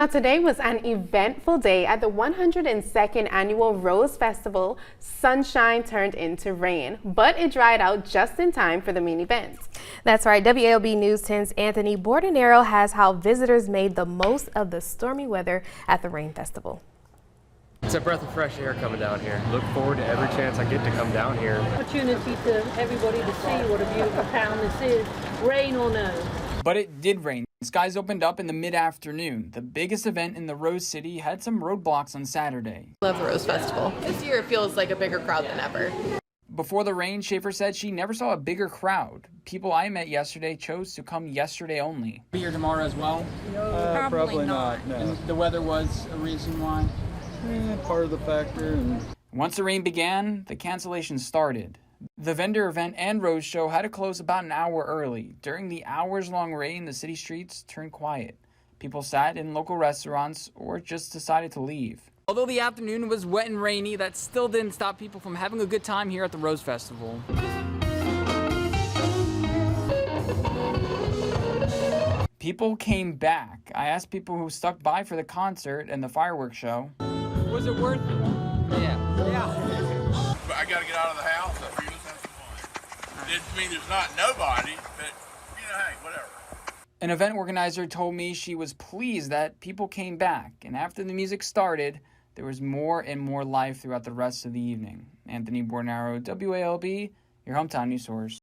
Now, today was an eventful day at the 102nd Annual Rose Festival. Sunshine turned into rain, but it dried out just in time for the main event. That's right. WALB News 10's Anthony Bordenero has how visitors made the most of the stormy weather at the Rain Festival. It's a breath of fresh air coming down here. Look forward to every chance I get to come down here. Opportunity to everybody to see what a beautiful town this is, rain or no. But it did rain. Skies opened up in the mid-afternoon. The biggest event in the Rose City had some roadblocks on Saturday. Love the Rose Festival. This year it feels like a bigger crowd than ever. Before the rain, Schaefer said she never saw a bigger crowd. People I met yesterday chose to come yesterday only. Be here tomorrow as well? Probably not. No. And the weather was a reason why? Part of the factor. Once the rain began, the cancellations started. The vendor event and Rose Show had to close about an hour early. During the hours-long rain, the city streets turned quiet. People sat in local restaurants or just decided to leave. Although the afternoon was wet and rainy, that still didn't stop people from having a good time here at the Rose Festival. People came back. I asked people who stuck by for the concert and the fireworks show. Was it worth it? Yeah. But I got to get out of the house. I figured let's have some fun. It doesn't mean there's not nobody, but, hey, whatever. An event organizer told me she was pleased that people came back, and after the music started, there was more and more life throughout the rest of the evening. Anthony Bordenero, WALB, your hometown news source.